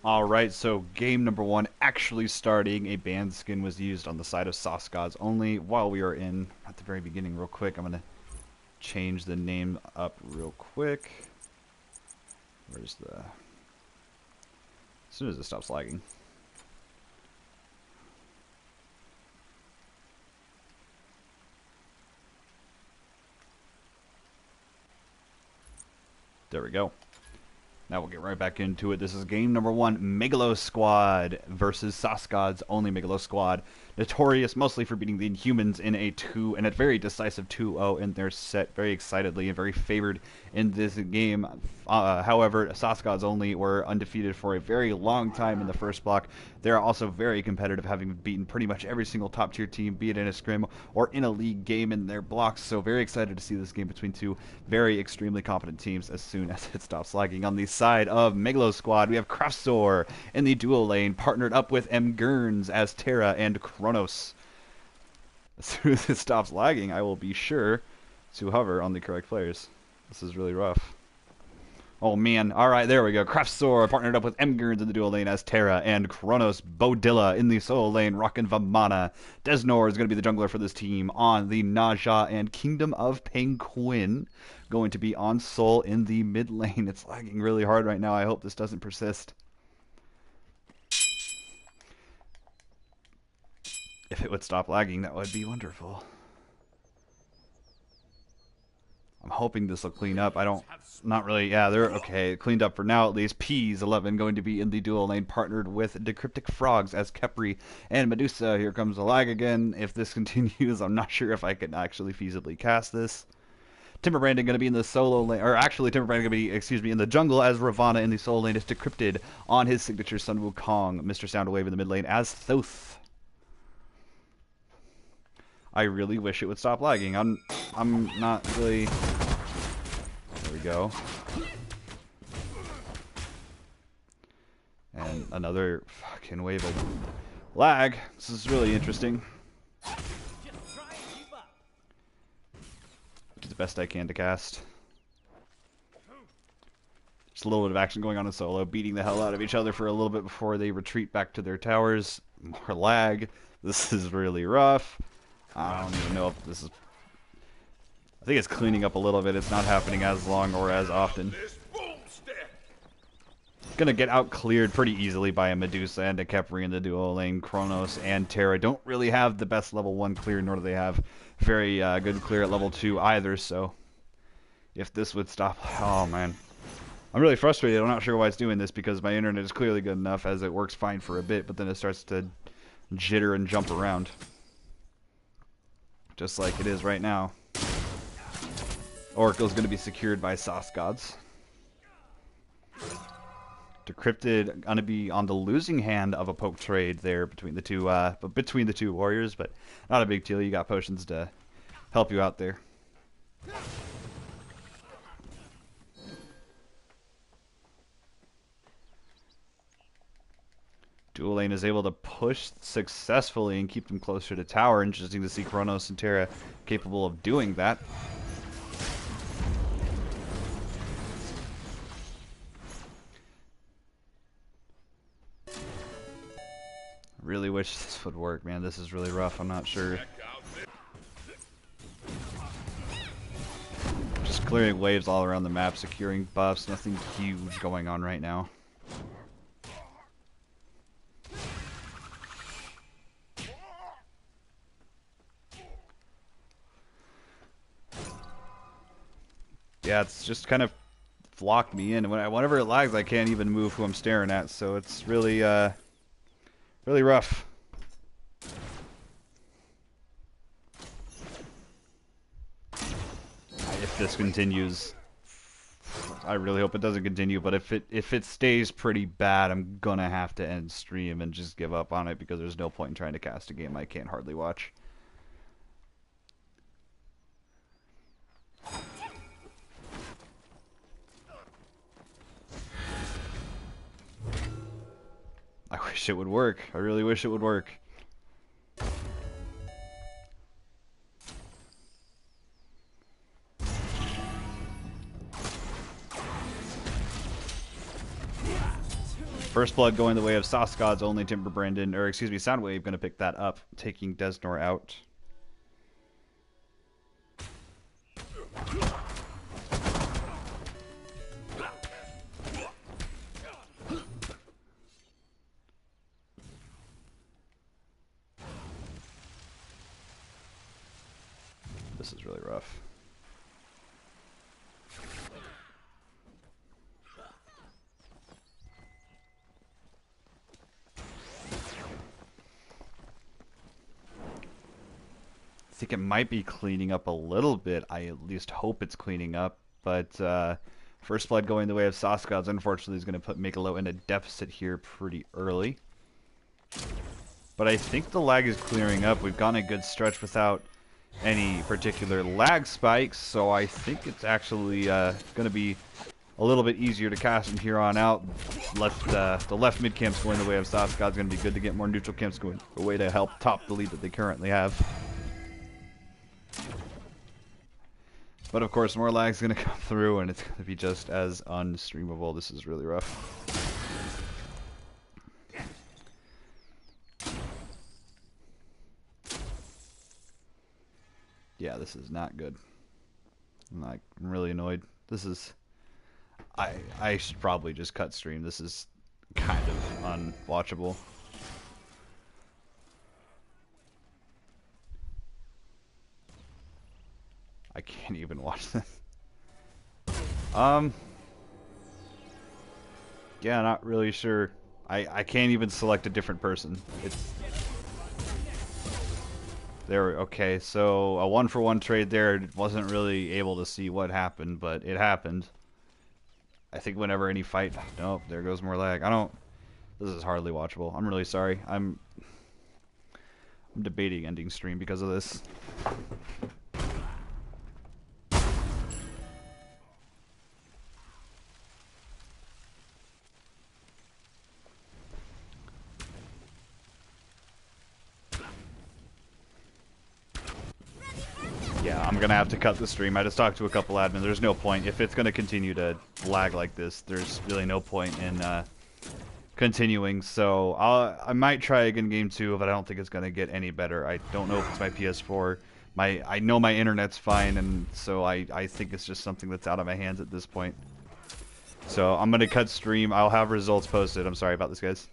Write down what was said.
Alright, so game number one actually starting. A band skin was used on the side of Sauce Gods only. While we are in at the very beginning, real quick, I'm going to change the name up real quick. Where's the... As soon as it stops lagging. There we go. Now we'll get right back into it. This is game number one, Megalo Squad versus Sauce Gods, only Megalo Squad. Notorious mostly for beating the Inhumans in a very decisive 2-0 in their set, very excitedly and very favored in this game. However, Sauce Gods only were undefeated for a very long time in the first block. They're also very competitive, having beaten pretty much every single top tier team, be it in a scrim or in a league game in their blocks. So very excited to see this game between two very extremely competent teams as soon as it stops lagging. On the side of Megalo Squad, we have Kraftsor in the duo lane, partnered up with M. Gurns as Terra and Kronos. As soon as it stops lagging, I will be sure to hover on the correct players. This is really rough. Oh man, alright, there we go. Kraftsor partnered up with M. Gurns in the duo lane as Terra, and Kronos Bodilla in the solo lane, rockin' Vamana. Desnor is going to be the jungler for this team on the Naja, and Kingdom of Penguin going to be on Sol in the mid lane. It's lagging really hard right now. I hope this doesn't persist. If it would stop lagging, that would be wonderful. I'm hoping this will clean up. Not really. Yeah, they're okay. Cleaned up for now at least. P's 11 going to be in the dual lane, partnered with Decryptic Frogs as Kepri and Medusa. Here comes the lag again. If this continues, I'm not sure if I can actually feasibly cast this. Timberbranding going to be in the solo lane, or actually Timberbranding going to be, in the jungle as Ravana in the solo lane is Decrypted on his signature Sun Wukong. Mr. Soundwave in the mid lane as Thoth. I really wish it would stop lagging. I'm not really... There we go. And another fucking wave of lag. This is really interesting. Do the best I can to cast. Just a little bit of action going on in solo, beating the hell out of each other for a little bit before they retreat back to their towers. More lag. This is really rough. I don't even know if this is... I think it's cleaning up a little bit. It's not happening as long or as often. Gonna get out cleared pretty easily by a Medusa and a Kepri in the duo lane. Kronos and Terra don't really have the best level 1 clear, nor do they have very good clear at level 2 either, so... If this would stop... Oh, man. I'm really frustrated. I'm not sure why it's doing this, because my internet is clearly good enough as it works fine for a bit, but then it starts to jitter and jump around. Just like it is right now. Oracle's going to be secured by Sauce Gods. Decrypted going to be on the losing hand of a poke trade there between the two warriors, but not a big deal. You got potions to help you out there. Dual lane is able to push successfully and keep them closer to tower. Interesting to see Kronos and Terra capable of doing that. Really wish this would work, man. This is really rough. I'm not sure. Just clearing waves all around the map, securing buffs. Nothing huge going on right now. Yeah, it's just kind of locked me in. Whenever it lags, I can't even move who I'm staring at. So it's really, really rough. If this continues, I really hope it doesn't continue. But if it stays pretty bad, I'm gonna have to end stream and just give up on it, because there's no point in trying to cast a game I can't hardly watch. I wish it would work. I really wish it would work. First blood going the way of Sasgod's only Timber Brandon, or excuse me, Soundwave going to pick that up, taking Desnor out. This is really rough. I think it might be cleaning up a little bit. I at least hope it's cleaning up. But first blood going the way of Sasgods, unfortunately, is going to put Megalo in a deficit here pretty early. But I think the lag is clearing up. We've gone a good stretch without any particular lag spikes, so I think it's actually going to be a little bit easier to cast from here on out. The left mid camps going the way of Sasgod's going to be good to get more neutral camps going a way to help top the lead that they currently have. But of course, more lag's going to come through, and it's going to be just as unstreamable. This is really rough. Yeah, this is not good. I'm really annoyed. This is... I should probably just cut stream. This is kind of unwatchable. I can't even watch this. Yeah, not really sure. I can't even select a different person. It's there. Okay, so a 1-for-1 trade there. Wasn't really able to see what happened, but it happened. I think whenever any fight... Nope, there goes more lag. This is hardly watchable. I'm really sorry. I'm debating ending stream because of this. Yeah, I'm gonna have to cut the stream. I just talked to a couple admins. There's no point. If it's gonna continue to lag like this, there's really no point in continuing. So I might try again game 2, but I don't think it's gonna get any better. I don't know if it's my PS4. I know my internet's fine, and so I think it's just something that's out of my hands at this point. So I'm gonna cut stream. I'll have results posted. I'm sorry about this, guys.